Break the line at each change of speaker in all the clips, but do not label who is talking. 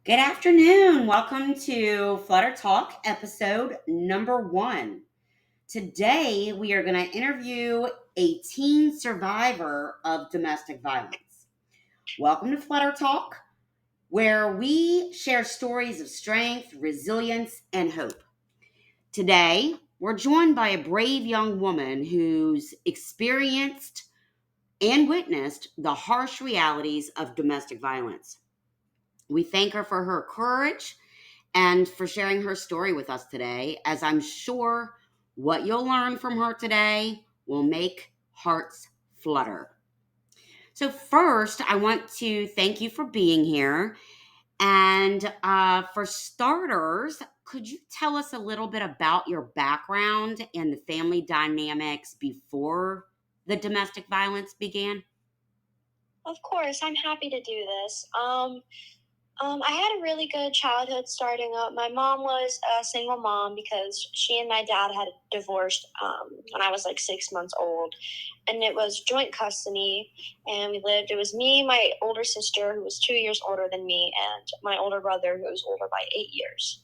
Good afternoon. Welcome to Flutter Talk episode number 1. Today, we are going to interview a teen survivor of domestic violence. Welcome to Flutter Talk, where we share stories of strength, resilience, and hope. Today, we're joined by a brave young woman who's experienced and witnessed the harsh realities of domestic violence. We thank her for her courage and for sharing her story with us today, as I'm sure what you'll learn from her today will make hearts flutter. So, first, I want to thank you for being here. And for starters, could you tell us a little bit about your background and the family dynamics before the domestic violence began?
Of course, I'm happy to do this. I had a really good childhood starting up. My mom was a single mom because she and my dad had divorced when I was like 6 months old. And it was joint custody. And it was me, my older sister, who was 2 years older than me, and my older brother, who was older by 8 years.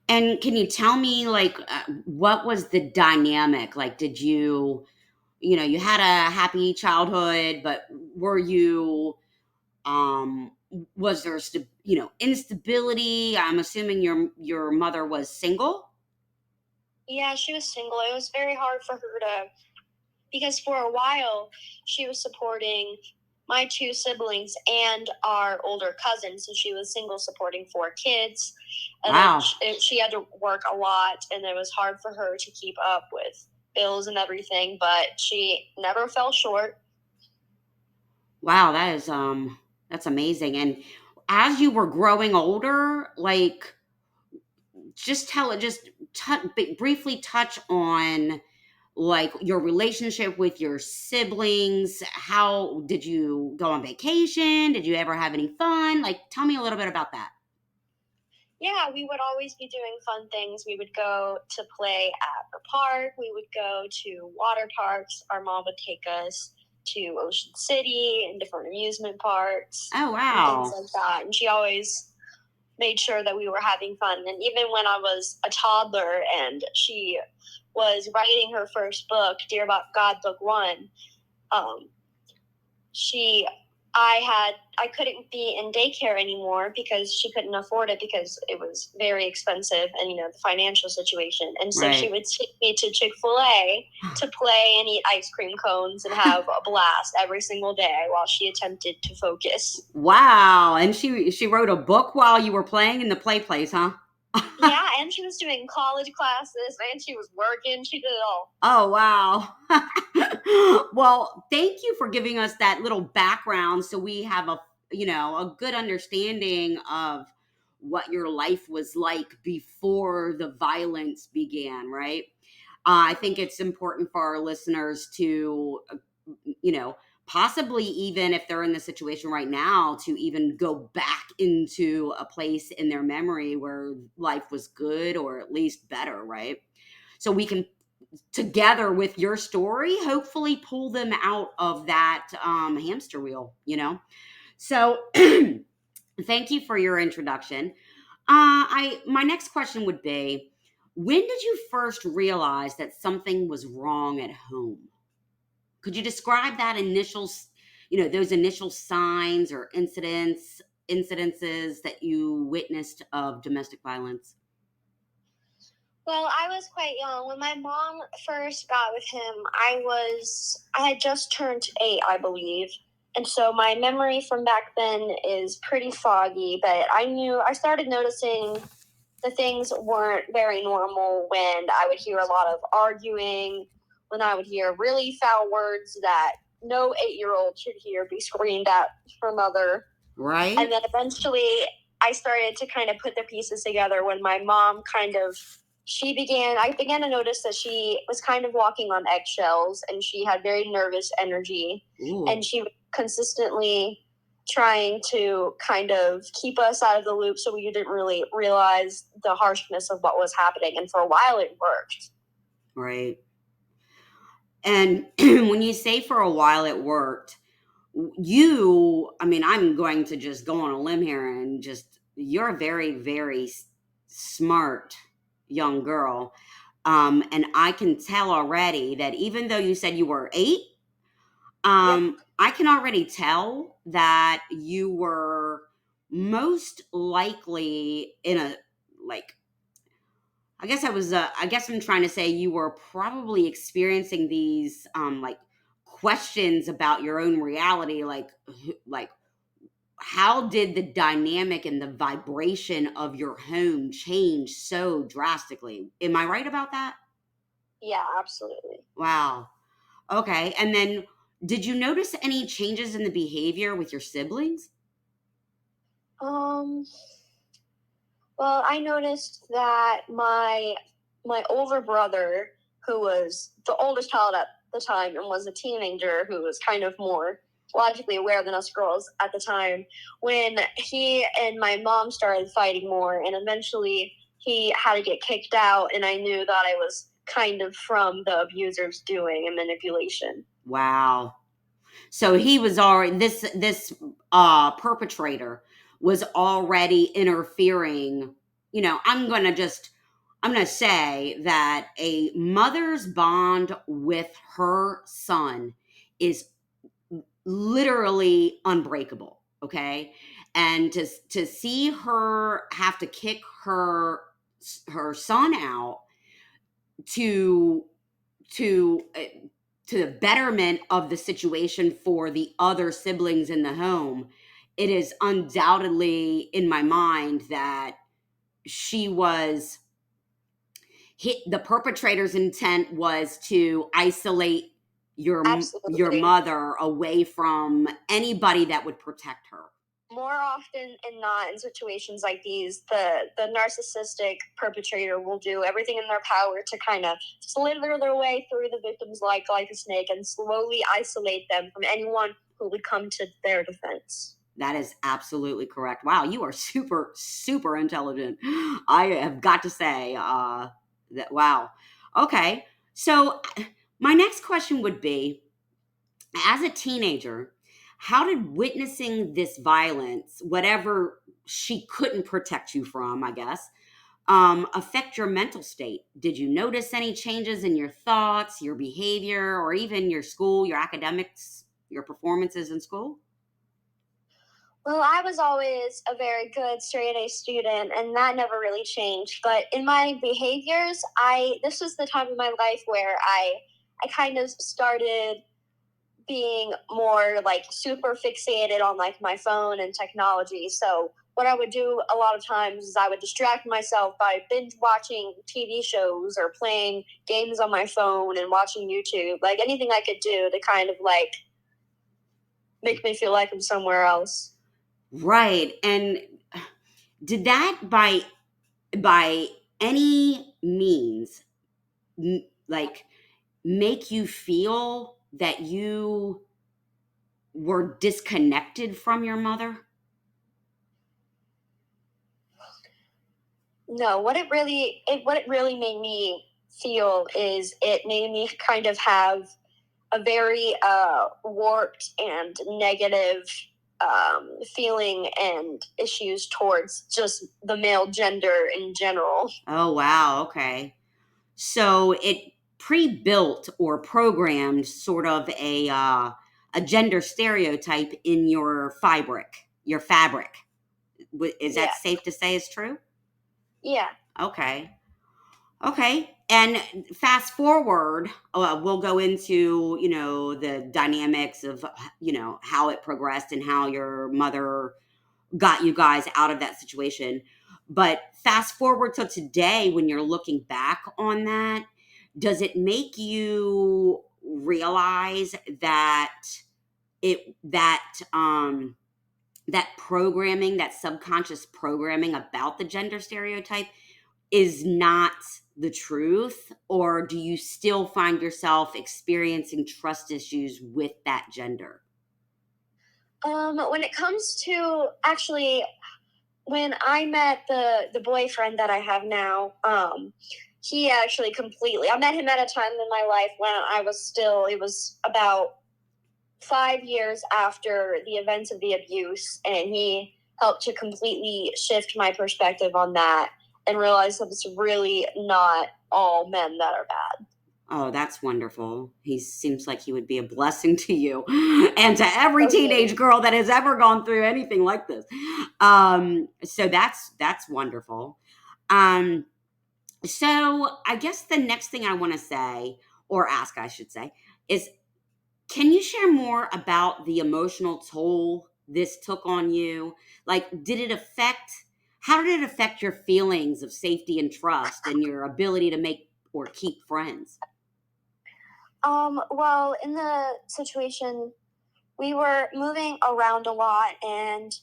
And can you tell me, what was the dynamic? Like, did you had a happy childhood, but were you, um, was there, instability? I'm assuming your mother was single.
Yeah, she was single. It was very hard for her because for a while she was supporting my two siblings and our older cousin, so she was single supporting 4 kids. And
Wow.
then she had to work a lot, and it was hard for her to keep up with bills and everything, but she never fell short.
Wow, that's amazing. And as you were growing older, briefly touch on like your relationship with your siblings. How did you go on vacation? Did you ever have any fun? Like, tell me a little bit about that.
Yeah, we would always be doing fun things. We would go to play at the park. We would go to water parks. Our mom would take us to Ocean City and different amusement parks
Oh,
and things
wow.
like that. And she always made sure that we were having fun. And even when I was a toddler and she was writing her first book, Dear God Book 1, she I couldn't be in daycare anymore because she couldn't afford it because it was very expensive and the financial situation. And so she
Right.
would take me to Chick-fil-A to play and eat ice cream cones and have a blast every single day while she attempted to focus.
Wow. And she wrote a book while you were playing in the play place, huh?
Yeah, and she was doing college classes and she was working. She did it all.
Oh, wow. Well, thank you for giving us that little background so we have a good understanding of what your life was like before the violence began, right? I think it's important for our listeners to, you know, possibly even if they're in the situation right now, to even go back into a place in their memory where life was good or at least better, right? So we can, together with your story, hopefully pull them out of that hamster wheel. So thank you for your introduction. My next question would be, when did you first realize that something was wrong at home? Could you describe that those initial signs or incidences that you witnessed of domestic violence?
Well, I was quite young. When my mom first got with him, I had just turned 8, I believe. And so my memory from back then is pretty foggy, but I started noticing the things weren't very normal when I would hear a lot of arguing, when I would hear really foul words that no 8-year-old should hear be screamed at her mother.
Right.
And then eventually I started to kind of put the pieces together when my mom I began to notice that she was kind of walking on eggshells and she had very nervous energy.
Ooh.
And she was consistently trying to kind of keep us out of the loop so we didn't really realize the harshness of what was happening. And for a while it worked.
Right. And when you say for a while it worked, I'm going to just go on a limb here and you're a very, very smart young girl. And I can tell already that even though you said you were 8,
Yep.
I can already tell that you were most likely in a, like, I guess I'm trying to say you were probably experiencing these, like, questions about your own reality, like, how did the dynamic and the vibration of your home change so drastically? Am I right about that?
Yeah, absolutely.
Wow. Okay. And then did you notice any changes in the behavior with your siblings?
Um, well, I noticed that my older brother, who was the oldest child at the time and was a teenager who was kind of more logically aware than us girls at the time, when he and my mom started fighting more, and eventually he had to get kicked out, and I knew that I was kind of from the abuser's doing and manipulation.
Wow. So he was already, this perpetrator was already interfering. I'm going to say that a mother's bond with her son is literally unbreakable, okay? And to see her have to kick her son out to to uh, to the betterment of the situation for the other siblings in the home, it is undoubtedly in my mind that she was the perpetrator's intent was to isolate your
Absolutely.
mother away from anybody that would protect her.
More often than not, in situations like these, the narcissistic perpetrator will do everything in their power to kind of slither their way through the victims like a snake and slowly isolate them from anyone who would come to their defense.
That is absolutely correct. Wow, you are super, super intelligent. I have got to say, that wow. Okay, so my next question would be, as a teenager, how did witnessing this violence, whatever she couldn't protect you from, I guess, affect your mental state? Did you notice any changes in your thoughts, your behavior, or even your school, your academics, your performances in school?
Well, I was always a very good straight A student, and that never really changed. But in my behaviors, this was the time of my life where I kind of started being more like super fixated on like my phone and technology. So what I would do a lot of times is I would distract myself by binge watching TV shows or playing games on my phone and watching YouTube, like anything I could do to kind of like make me feel like I'm somewhere else.
Right. And did that by any means like make you feel that you were disconnected from your mother?
No, what it really made me feel is it made me kind of have a very warped and negative feeling and issues towards just the male gender in general.
Oh wow, okay. So it pre-built or programmed sort of a gender stereotype in your fabric. Is
Yeah,
that safe to say is true?
yeah,
Okay. Okay. And fast forward, we'll go into, the dynamics of, how it progressed and how your mother got you guys out of that situation. But fast forward to today, when you're looking back on that, does it make you realize that it, that programming, that subconscious programming about the gender stereotype is not the truth? Or do you still find yourself experiencing trust issues with that gender?
when it comes to actually when I met the boyfriend that I have now, he actually completely I met him at a time in my life when I was still it was about 5 years after the events of the abuse, and he helped to completely shift my perspective on that and realize that it's really not all men that are bad.
Oh, that's wonderful. He seems like he would be a blessing to you and to every teenage girl that has ever gone through anything like this. So that's wonderful. So I guess the next thing I want to say, or ask, I should say, is can you share more about the emotional toll this took on you? Like, how did it affect your feelings of safety and trust and your ability to make or keep friends?
Well, in the situation, we were moving around a lot, and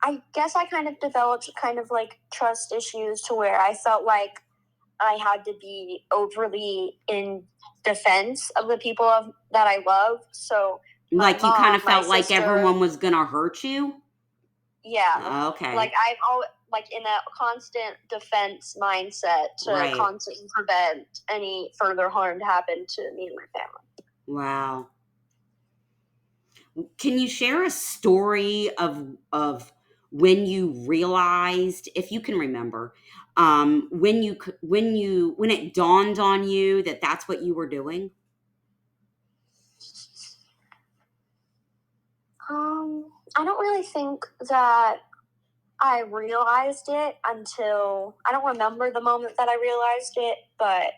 I guess I kind of developed kind of like trust issues to where I felt like I had to be overly in defense of the people that I love. So my
Like you kind of
mom, my
felt like
sister,
everyone was going to hurt you?
yeah,
Okay.
like I'm always like in a constant defense mindset to
Right.
constantly prevent any further harm to happen to me and my family.
Wow. Can you share a story of when you realized, if you can remember, when it dawned on you that that's what you were doing?
I don't really think that I realized it until I don't remember the moment that I realized it, but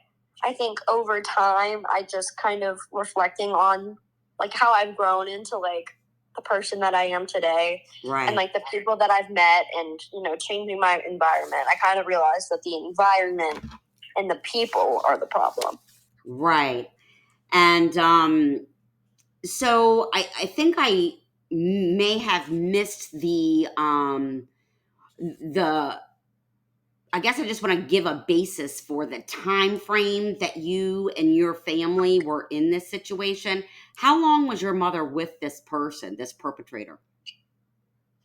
I think over time I just kind of reflecting on like how I've grown into like the person that I am today,
Right.
and like the people that I've met, and changing my environment. I kind of realized that the environment and the people are the problem.
Right. And so I think I may have missed the I guess I just want to give a basis for the time frame that you and your family were in this situation. How long was your mother with this person, this perpetrator?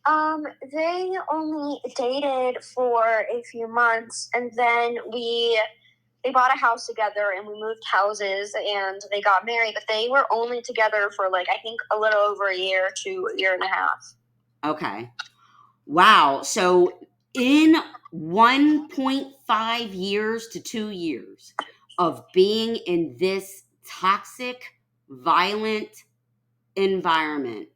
They only dated for a few months, and then they bought a house together, and we moved houses, and they got married, but they were only together for like I think a little over a year to a year and a half.
Okay. Wow. So in 1.5 years to 2 years of being in this toxic, violent environment,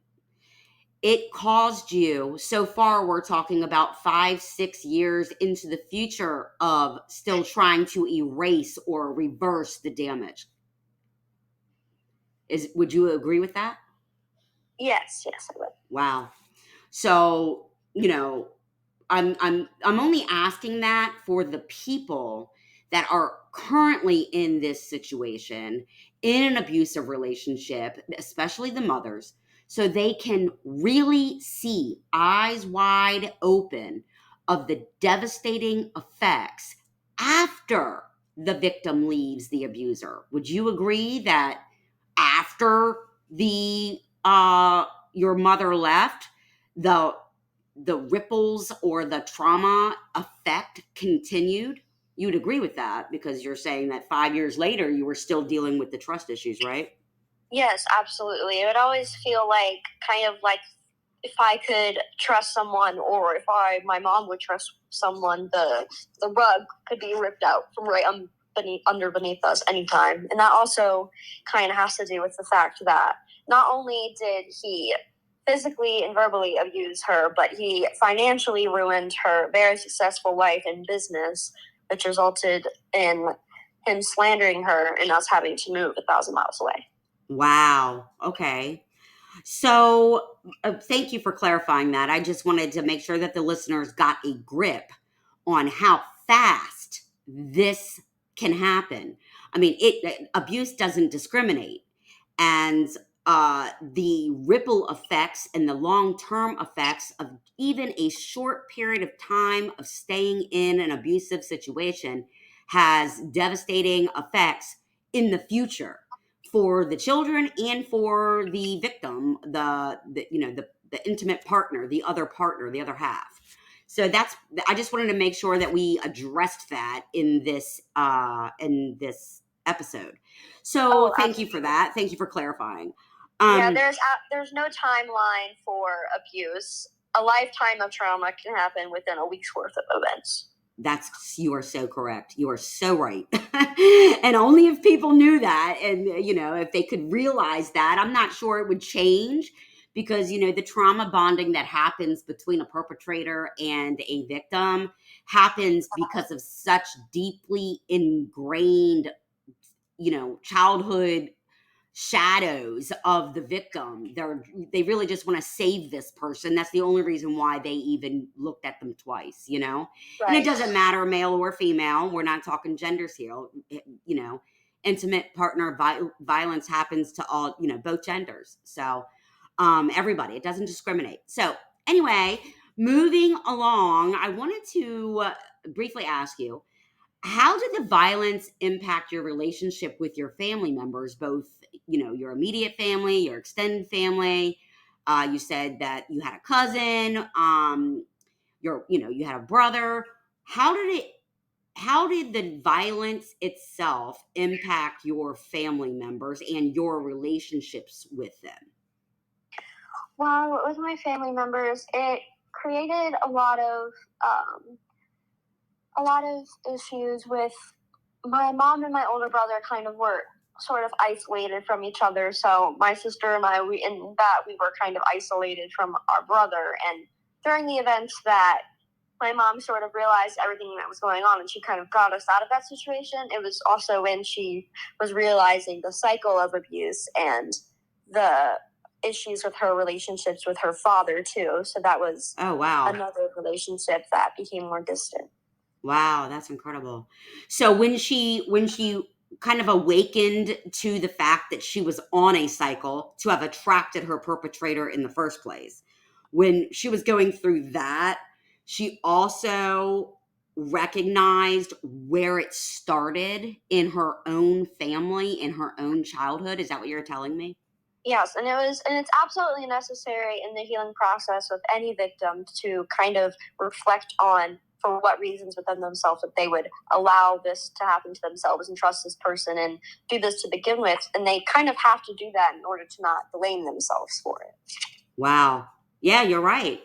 it caused you, so far we're talking about 5-6 years into the future of still trying to erase or reverse the damage. Would you agree with that?
Yes, I would.
Wow. So, I'm only asking that for the people that are currently in this situation, in an abusive relationship, especially the mothers, so they can really see eyes wide open of the devastating effects after the victim leaves the abuser. Would you agree that after the your mother left, the ripples or the trauma effect continued? You would agree with that because you're saying that 5 years later you were still dealing with the trust issues, right?
Yes, absolutely. It would always feel like kind of like if I could trust someone, or if my mom would trust someone, the rug could be ripped out from right beneath us anytime. And that also kind of has to do with the fact that not only did he physically and verbally abuse her, but he financially ruined her very successful life and business, which resulted in him slandering her and us having to move 1,000 miles away.
Wow. Okay. So, thank you for clarifying that. I just wanted to make sure that the listeners got a grip on how fast this can happen. I mean, abuse doesn't discriminate, and the ripple effects and the long-term effects of even a short period of time of staying in an abusive situation has devastating effects in the future for the children and for the victim, the intimate partner, the other partner, the other half. So I just wanted to make sure that we addressed that in this episode. So thank you for that. Thank you for clarifying.
Yeah, there's no timeline for abuse. A lifetime of trauma can happen within a week's worth of events.
You are so correct. You are so right. And only if people knew that, and if they could realize that, I'm not sure it would change, because the trauma bonding that happens between a perpetrator and a victim happens because of such deeply ingrained childhood shadows of the victim. They really just want to save this person. That's the only reason why they even looked at them twice,
Right.
And it doesn't matter male or female. We're not talking genders here. Intimate partner violence happens to all, both genders. So everybody, it doesn't discriminate. So anyway, moving along, I wanted to briefly ask you, how did the violence impact your relationship with your family members, both, your immediate family, your extended family? You said that you had a cousin, you had a brother. How did the violence itself impact your family members and your relationships with them?
Well, with my family members, it created a lot of issues with my mom and my older brother. Kind of were sort of isolated from each other. So my sister and I, we were kind of isolated from our brother. And during the events that my mom sort of realized everything that was going on, and she kind of got us out of that situation, it was also when she was realizing the cycle of abuse and the issues with her relationships with her father too. So that was another relationship that became more distant.
Wow, that's incredible. So when she kind of awakened to the fact that she was on a cycle to have attracted her perpetrator in the first place, when she was going through that, she also recognized where it started in her own family, in her own childhood. Is that what you're telling me?
Yes, and it's absolutely necessary in the healing process with any victim to kind of reflect on for what reasons within themselves that they would allow this to happen to themselves and trust this person and do this to begin with. And they kind of have to do that in order to not blame themselves for it.
Wow. Yeah, you're right.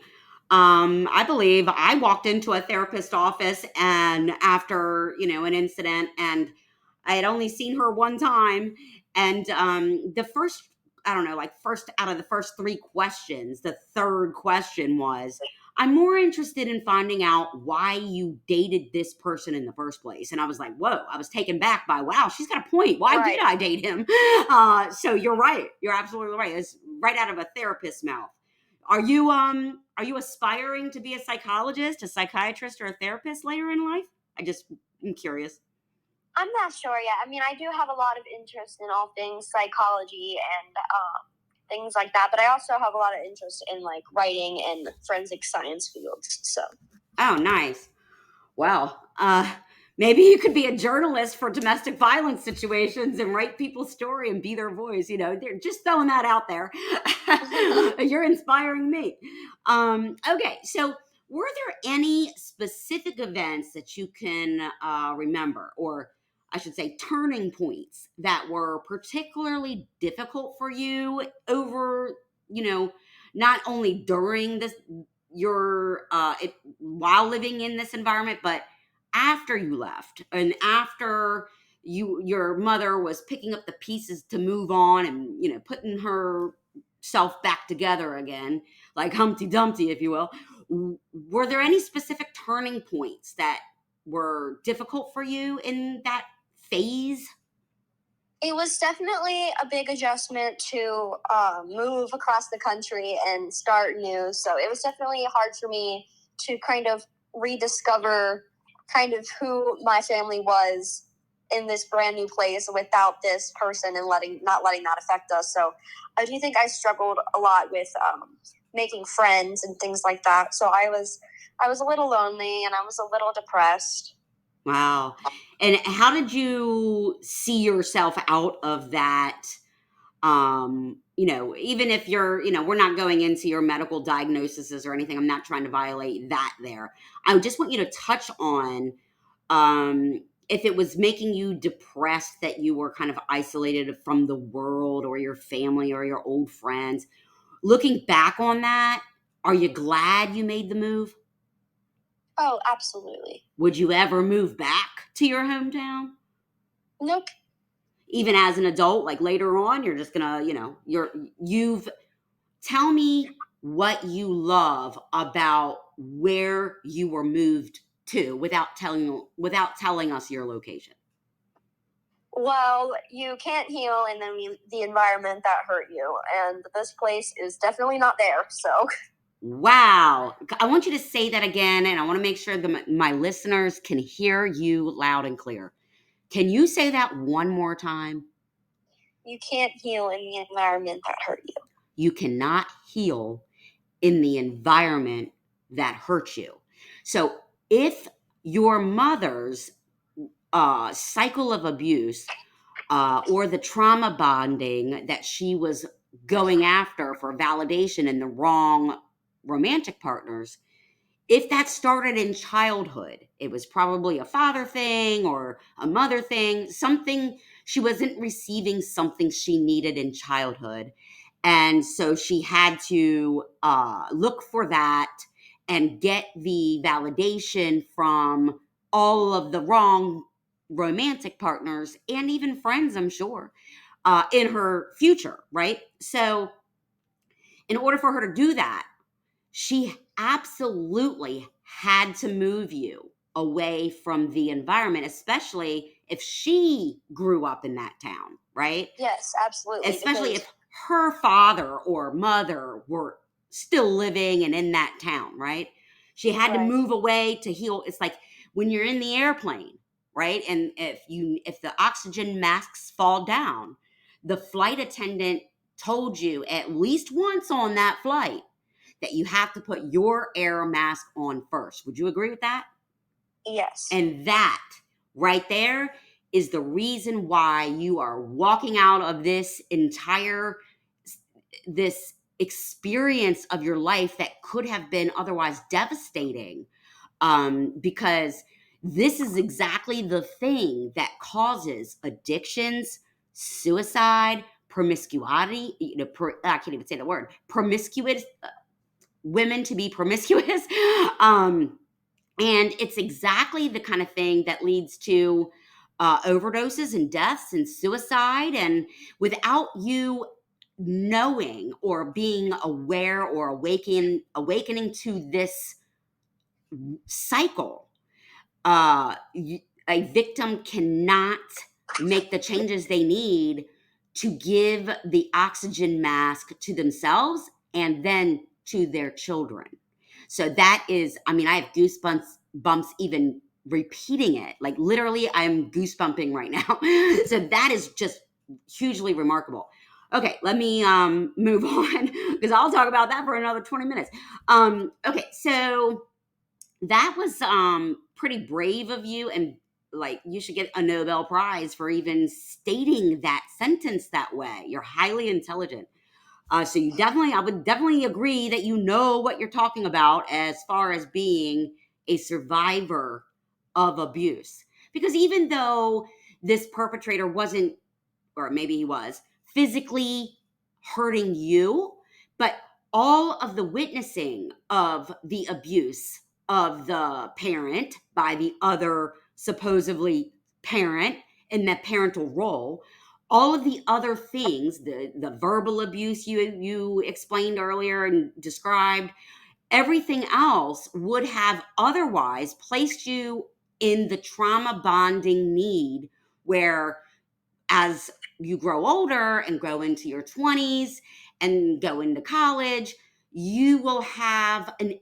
I believe I walked into a therapist's office, and after, an incident, and I had only seen her one time. And the first, I don't know, like first out of the first three questions, the third question was, I'm more interested in finding out why you dated this person in the first place. And I was like, whoa, I was taken back by, wow, she's got a point. Why did I date him? So you're right. You're absolutely right. It's right out of a therapist's mouth. Are you aspiring to be a psychologist, a psychiatrist, or a therapist later in life? I'm curious.
I'm not sure yet. I mean, I do have a lot of interest in all things psychology and things like that, but I also have a lot of interest in like writing and forensic science fields. So.
Oh, nice. Well, maybe you could be a journalist for domestic violence situations and write people's story and be their voice. They're just throwing that out there. You're inspiring me. Okay, so were there any specific events that you can remember, or I should say turning points, that were particularly difficult for you over, not only during this while living in this environment, but after you left and after your mother was picking up the pieces to move on and putting herself back together again, like Humpty Dumpty, if you will? Were there any specific turning points that were difficult for you in that phase?
It was definitely a big adjustment to move across the country and start new. So it was definitely hard for me to kind of rediscover kind of who my family was in this brand new place without this person and not letting that affect us. So I do think I struggled a lot with making friends and things like that. So I was a little lonely and I was a little depressed.
Wow. And how did you see yourself out of that? Even if we're not going into your medical diagnoses or anything, I'm not trying to violate that there. I just want you to touch on, if it was making you depressed that you were kind of isolated from the world or your family or your old friends, looking back on that, are you glad you made the move?
Oh, absolutely.
Would you ever move back to your hometown?
Nope.
Even as an adult, like later on, you're just gonna, you've tell me what you love about where you were moved to without telling us your location.
Well, you can't heal in the environment that hurt you, and this place is definitely not there. So,
Wow. I want you to say that again, and I want to make sure that my listeners can hear you loud and clear. Can you say that one more time?
you can't heal in the environment that hurt you.
You cannot heal in the environment that hurt you. So if your mother's cycle of abuse or the trauma bonding that she was going after for validation in the wrong romantic partners, if that started in childhood, it was probably a father thing or a mother thing, something she wasn't receiving something she needed in childhood. And so she had to look for that and get the validation from all of the wrong romantic partners and even friends, I'm sure, in her future, right? So, in order for her to do that, she absolutely had to move you away from the environment, especially if she grew up in that town, right?
Yes, absolutely.
Especially if her father or mother were still living and in that town, right? She had to move away to heal. It's like when you're in the airplane, right? And if the oxygen masks fall down, the flight attendant told you at least once on that flight that you have to put your air mask on first. Would you agree with that?
Yes.
And that right there is the reason why you are walking out of this experience of your life that could have been otherwise devastating, because this is exactly the thing that causes addictions, suicide, promiscuity. I can't even say the word promiscuous. Women to be promiscuous. And it's exactly the kind of thing that leads to overdoses and deaths and suicide. And without you knowing or being aware or awakening to this cycle, a victim cannot make the changes they need to give the oxygen mask to themselves and then to their children. So that is, I mean, I have bumps even repeating it. Like literally, I'm goosebumping right now. So that is just hugely remarkable. Okay, let me move on because I'll talk about that for another 20 minutes. Okay, so that was pretty brave of you, and like you should get a Nobel Prize for even stating that sentence that way. You're highly intelligent. So I would definitely agree that you know what you're talking about as far as being a survivor of abuse. Because even though this perpetrator wasn't, or maybe he was, physically hurting you, but all of the witnessing of the abuse of the parent by the other supposedly parent in that parental role, all of the other things, the verbal abuse you explained earlier and described, everything else would have otherwise placed you in the trauma bonding need where as you grow older and grow into your 20s and go into college, you will have an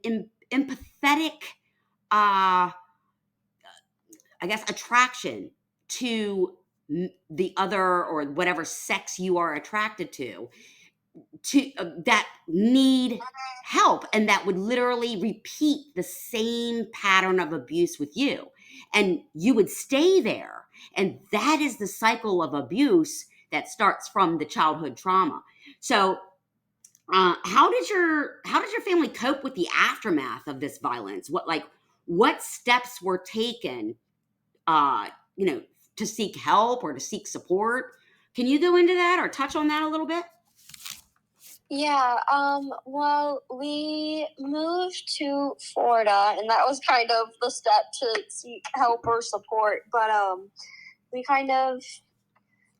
empathetic, I guess, attraction to the other or whatever sex you are attracted to that need help and that would literally repeat the same pattern of abuse with you, and you would stay there. And that is the cycle of abuse that starts from the childhood trauma. So how did your family cope with the aftermath of this violence? What steps were taken to seek help or to seek support. Can you go into that or touch on that a little bit?
Yeah, well, we moved to Florida, and that was kind of the step to seek help or support. But we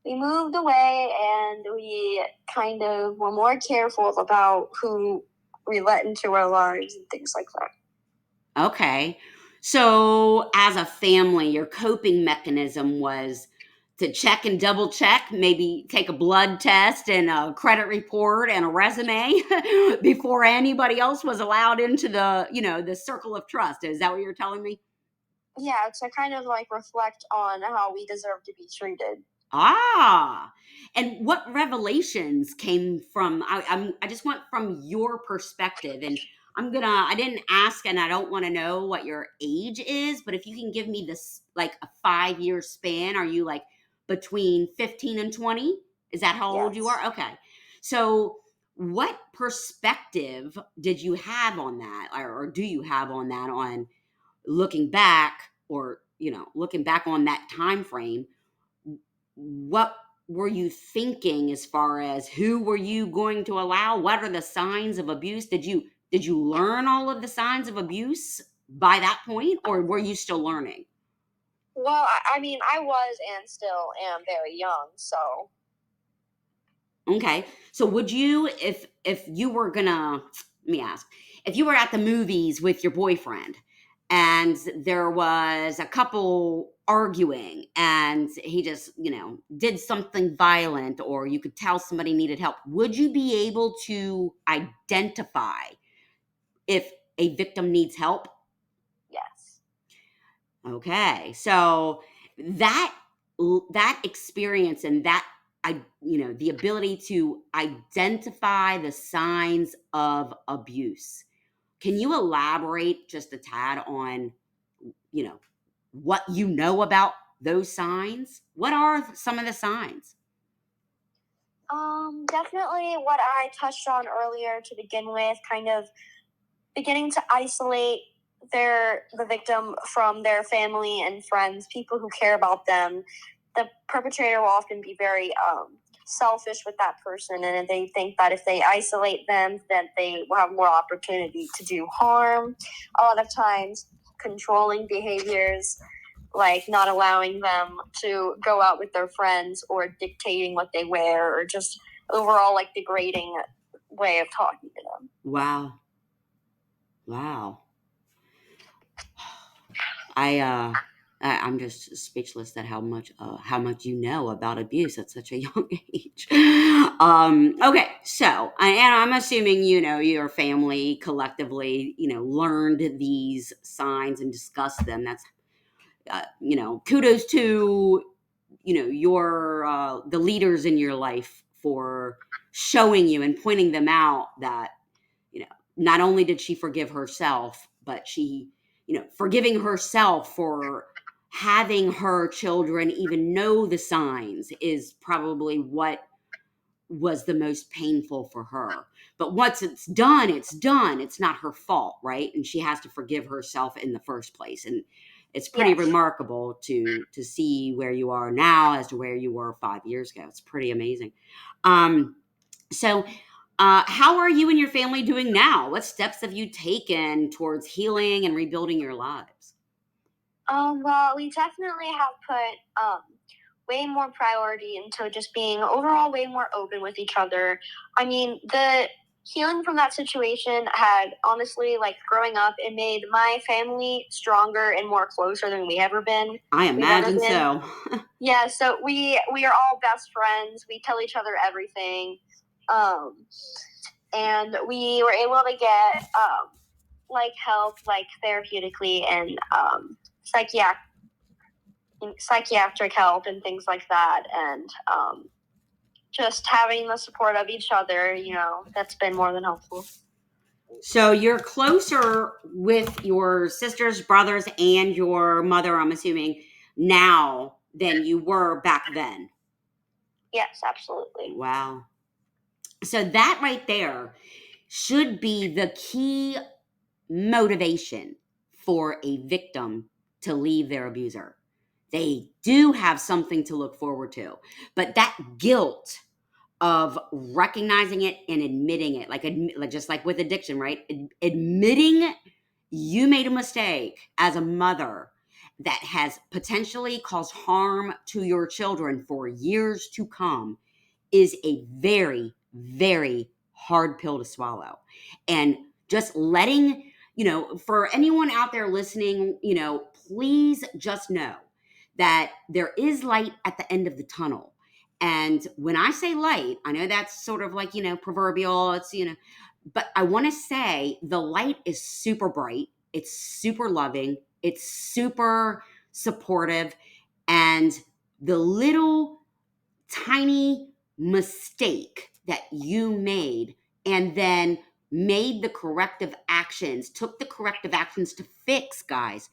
we moved away, and we kind of were more careful about who we let into our lives and things like that.
Okay. So, as a family, your coping mechanism was to check and double check, maybe take a blood test and a credit report and a resume before anybody else was allowed into the circle of trust. Is that what you're telling me?
Yeah, to kind of like reflect on how we deserve to be treated.
Ah, and what revelations came from? I just want from your perspective, and I didn't ask, and I don't want to know what your age is, but if you can give me this like a 5-year span, are you like between 15 and 20? Is that how old you
Yes.
are? Okay, so what perspective did you have on that, or do you have on that, on looking back, or looking back on that time frame? What were you thinking as far as who were you going to allow? What are the signs of abuse? Did you learn all of the signs of abuse by that point, or were you still learning?
Well, I mean, I was and still am very young, so.
Okay. So would you, if you were gonna, let me ask, if you were at the movies with your boyfriend and there was a couple arguing and he just, did something violent, or you could tell somebody needed help, would you be able to identify if a victim needs help?
Yes.
Okay. So that that experience and that the ability to identify the signs of abuse. Can you elaborate just a tad on what you know about those signs? What are some of the signs?
Definitely what I touched on earlier to begin with, kind of beginning to isolate the victim from their family and friends, people who care about them. The perpetrator will often be very selfish with that person, and they think that if they isolate them, then they will have more opportunity to do harm. A lot of times, controlling behaviors, like not allowing them to go out with their friends or dictating what they wear, or just overall like degrading way of talking to them.
Wow. Wow. I'm just speechless at how much you know about abuse at such a young age. Okay, so and I'm assuming your family collectively learned these signs and discussed them. That's kudos to your the leaders in your life for showing you and pointing them out that you know not only did she forgive herself, but she forgiving herself for having her children even know the signs is probably what was the most painful for her. But once it's done, it's done. It's not her fault, right? And she has to forgive herself in the first place. And it's pretty
Yes.
remarkable to see where you are now as to where you were 5 years ago. It's pretty amazing. So how are you and your family doing now? What steps have you taken towards healing and rebuilding your lives?
Well, we definitely have put way more priority into just being overall way more open with each other. I mean, the healing from that situation had honestly, like growing up, it made my family stronger and more closer than we ever been.
I
We've ever
imagine
been.
so.
Yeah, so we are all best friends. We tell each other everything, and we were able to get like help, like therapeutically and psychiatric help and things like that, and just having the support of each other, that's been more than helpful.
So you're closer with your sisters, brothers, and your mother, I'm assuming, now than you were back then.
Yes, absolutely.
Wow. So that right there should be the key motivation for a victim to leave their abuser. They do have something to look forward to. But that guilt of recognizing it and admitting it, like just like with addiction, right? Admitting you made a mistake as a mother that has potentially caused harm to your children for years to come is a very, very hard pill to swallow. And just letting, for anyone out there listening, please just know that there is light at the end of the tunnel. And when I say light, I know that's sort of like, proverbial, but I want to say the light is super bright. It's super loving. It's super supportive. And the little tiny mistake that you made and then made the corrective actions, took the corrective actions to fix, guys,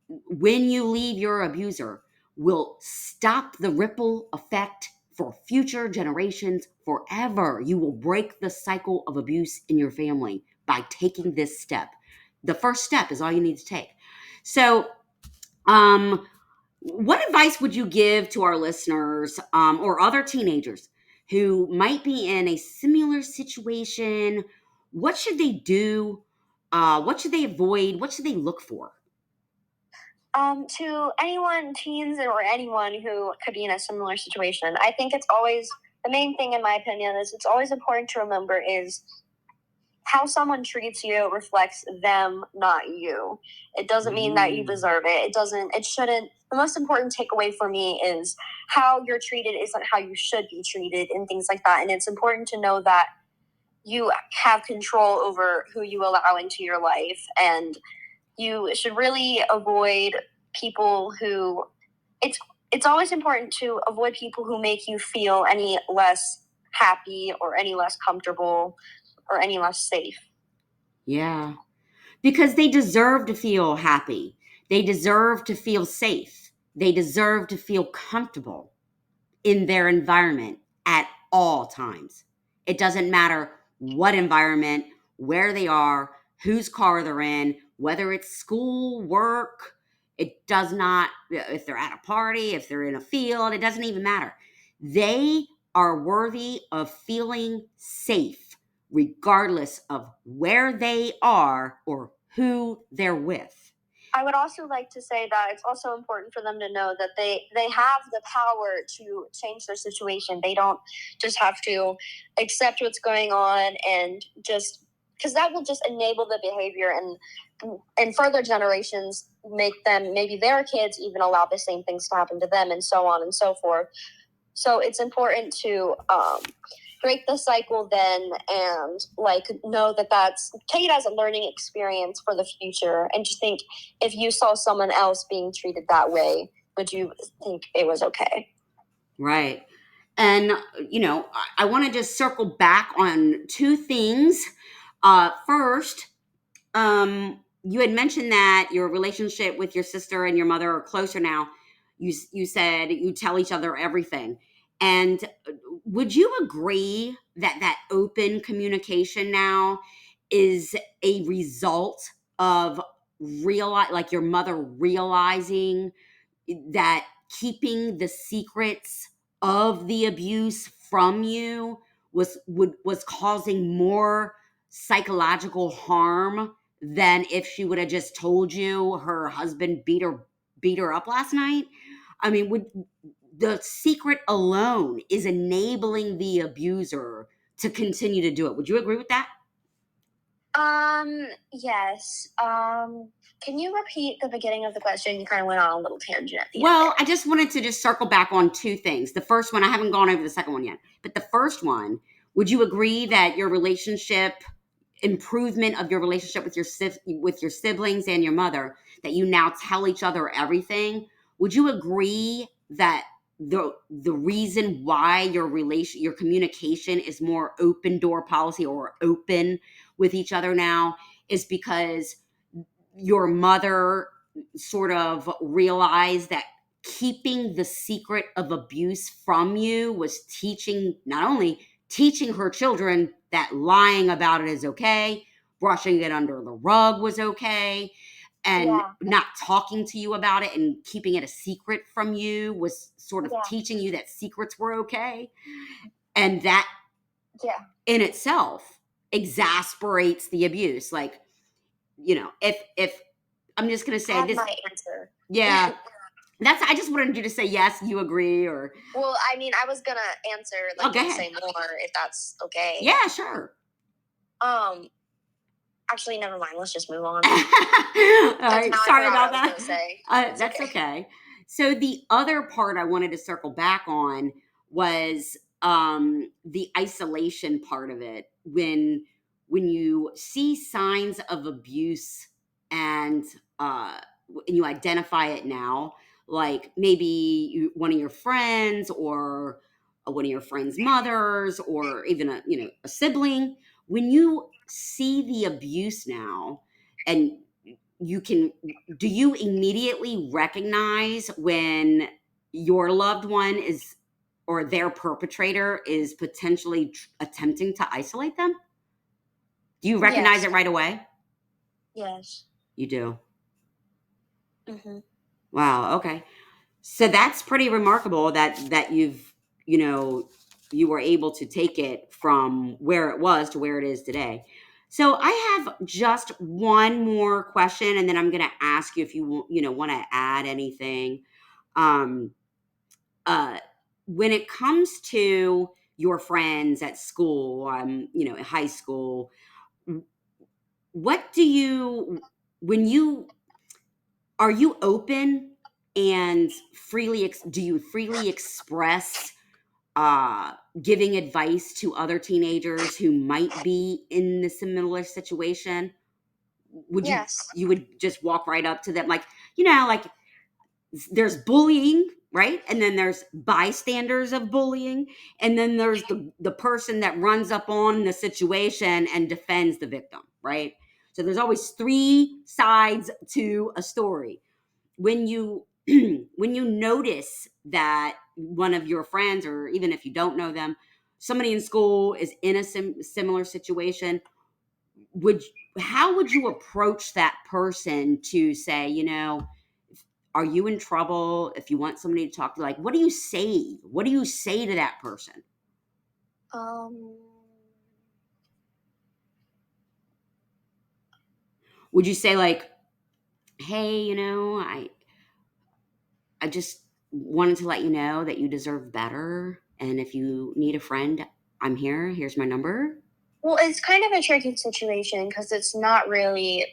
when you leave your abuser, will stop the ripple effect for future generations forever. You will break the cycle of abuse in your family by taking this step. The first step is all you need to take. So, what advice would you give to our listeners or other teenagers who might be in a similar situation? What should they do? What should they avoid? What should they look for?
To anyone, teens or anyone who could be in a similar situation, I think it's always, the main thing in my opinion is it's always important to remember is how someone treats you reflects them, not you. It doesn't mean that you deserve it. It shouldn't. The most important takeaway for me is how you're treated isn't how you should be treated and things like that. And it's important to know that you have control over who you allow into your life, and you should really avoid people who, it's always important to avoid people who make you feel any less happy or any less comfortable or any less safe.
Yeah, because they deserve to feel happy. They deserve to feel safe. They deserve to feel comfortable in their environment at all times. It doesn't matter what environment, where they are, whose car they're in, whether it's school, work. It does not, if they're at a party, if they're in a field, it doesn't even matter. They are worthy of feeling safe, regardless of where they are or who they're with.
I would also like to say that it's also important for them to know that they have the power to change their situation. They don't just have to accept what's going on and just, because that will just enable the behavior, and further generations make them, maybe their kids even allow the same things to happen to them, and so on and so forth. So it's important to break the cycle then, and know that take it as a learning experience for the future. And just think, if you saw someone else being treated that way, would you think it was okay?
Right. And, I want to just circle back on two things. First, you had mentioned that your relationship with your sister and your mother are closer now. You said you tell each other everything. And would you agree that that open communication now is a result of like your mother realizing that keeping the secrets of the abuse from you was causing more psychological harm than if she would have just told you her husband beat her up last night? I mean, would the secret alone is enabling the abuser to continue to do it? Would you agree with that?
Yes. Can you repeat the beginning of the question? You kind of went on a little tangent.
Well, I just wanted to just circle back on two things. The first one, I haven't gone over the second one yet, but the first one, would you agree that your improvement of your relationship with your siblings and your mother, that you now tell each other everything? Would you agree that the reason why your communication is more open door policy or open with each other now is because your mother sort of realized that keeping the secret of abuse from you was not only teaching her children that lying about it is okay, brushing it under the rug was okay, and not talking to you about it and keeping it a secret from you was sort of teaching you that secrets were okay. And that in itself exasperates the abuse. Like, if I'm just going to say this.
My answer.
Yeah. I just wanted you to say yes, you agree, or.
Well, I mean, I was going to answer, say more if that's okay.
Yeah, sure.
Actually, never mind. Let's just move on.
All right. Sorry about that.
That's
okay. So the other part I wanted to circle back on was the isolation part of it. When you see signs of abuse and you identify it now, like maybe one of your friends or one of your friends' mothers or even a sibling, when you see the abuse now and do you immediately recognize when your loved one is or their perpetrator is potentially attempting to isolate them? Do you recognize it right away?
Yes.
You do?
Mm-hmm.
Wow, okay. So that's pretty remarkable that you were able to take it from where it was to where it is today. So I have just one more question, and then I'm going to ask you if you want to add anything. Um, when it comes to your friends at school, in high school, what do you when you are you open and do you freely express giving advice to other teenagers who might be in the similar situation? Would you would just walk right up to them, like there's bullying, right? And then there's bystanders of bullying, and then there's the person that runs up on the situation and defends the victim, right? So there's always three sides to a story. When you when you notice that one of your friends, or even if you don't know them, somebody in school is in a similar situation, how would you approach that person to say, are you in trouble? If you want somebody to talk to, like, what do you say? What do you say to that person? Would you say, like, hey, I just wanted to let you know that you deserve better, and if you need a friend, I'm here. Here's my number.
Well, it's kind of a tricky situation because it's not really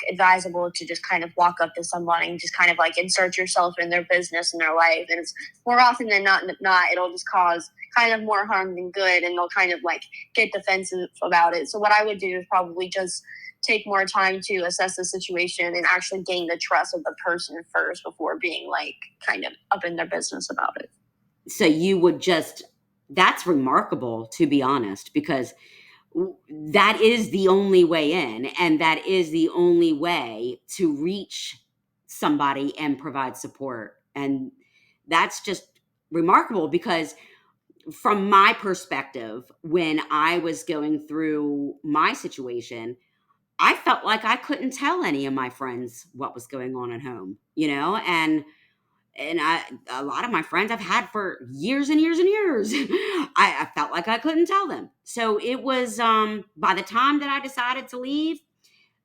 advisable to just kind of walk up to someone and just kind of insert yourself in their business and their life. And it's more often than not, it'll just cause kind of more harm than good, and they'll kind of get defensive about it. So what I would do is probably just take more time to assess the situation and actually gain the trust of the person first before being kind of up in their business about it.
So you would that's remarkable, to be honest, because that is the only way in, and that is the only way to reach somebody and provide support. And that's just remarkable because from my perspective, when I was going through my situation, I felt like I couldn't tell any of my friends what was going on at home, and a lot of my friends I've had for years and years and years. I felt like I couldn't tell them. So it was by the time that I decided to leave,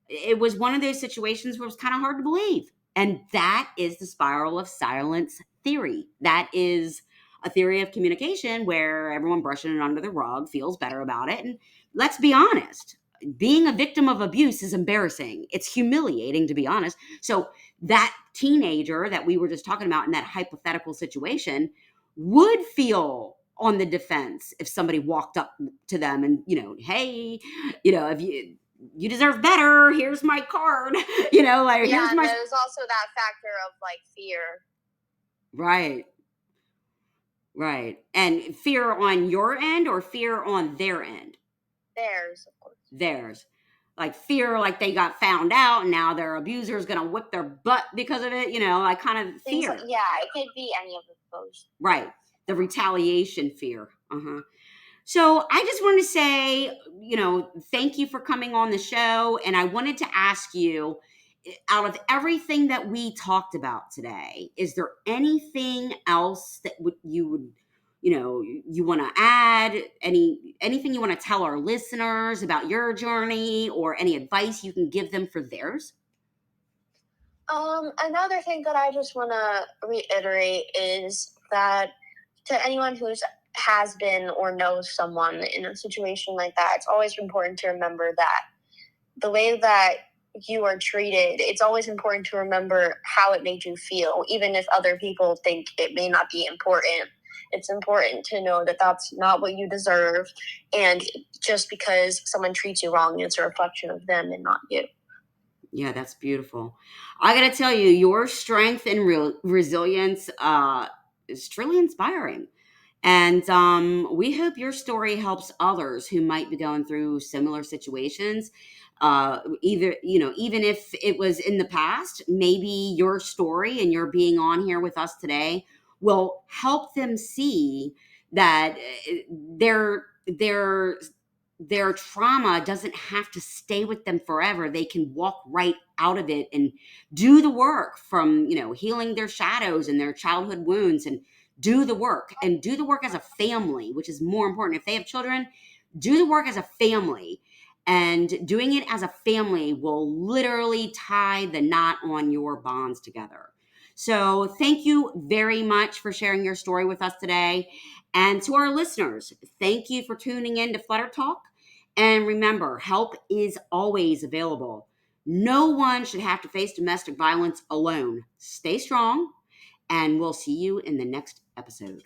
it was one of those situations where it was kind of hard to believe. And that is the spiral of silence theory. That is a theory of communication where everyone brushing it under the rug feels better about it. And let's be honest, being a victim of abuse is embarrassing. It's humiliating, to be honest. So that teenager that we were just talking about in that hypothetical situation would feel on the defense if somebody walked up to them and, hey, if you deserve better, here's my card. Here's my.
There's also that factor of fear.
Right. And fear on your end or fear on their end?
Theirs, of course.
Theirs. Like fear, like they got found out and now their abuser is going to whip their butt because of it, kind of fear.
It could be any of those.
Right. The retaliation fear. So I just wanted to say, thank you for coming on the show. And I wanted to ask you, out of everything that we talked about today, is there anything else that you would, you want to add? Anything you want to tell our listeners about your journey, or any advice you can give them for theirs?
Another thing that I just want to reiterate is that to anyone who has been or knows someone in a situation like that, it's always important to remember that the way that you are treated, it's always important to remember how it made you feel, even if other people think it may not be important. It's important to know that that's not what you deserve, and just because someone treats you wrong, it's a reflection of them and not you.
Yeah, that's beautiful. I got to tell you, your strength and resilience is truly inspiring. And we hope your story helps others who might be going through similar situations. Either, even if it was in the past, maybe your story and your being on here with us today will help them see that their trauma doesn't have to stay with them forever. They can walk right out of it and do the work from, healing their shadows and their childhood wounds, and do the work, and do the work as a family, which is more important. If they have children, do the work as a family. And doing it as a family will literally tie the knot on your bonds together. So thank you very much for sharing your story with us today. And to our listeners, thank you for tuning in to Flutter Talk. And remember, help is always available. No one should have to face domestic violence alone. Stay strong, and we'll see you in the next episode.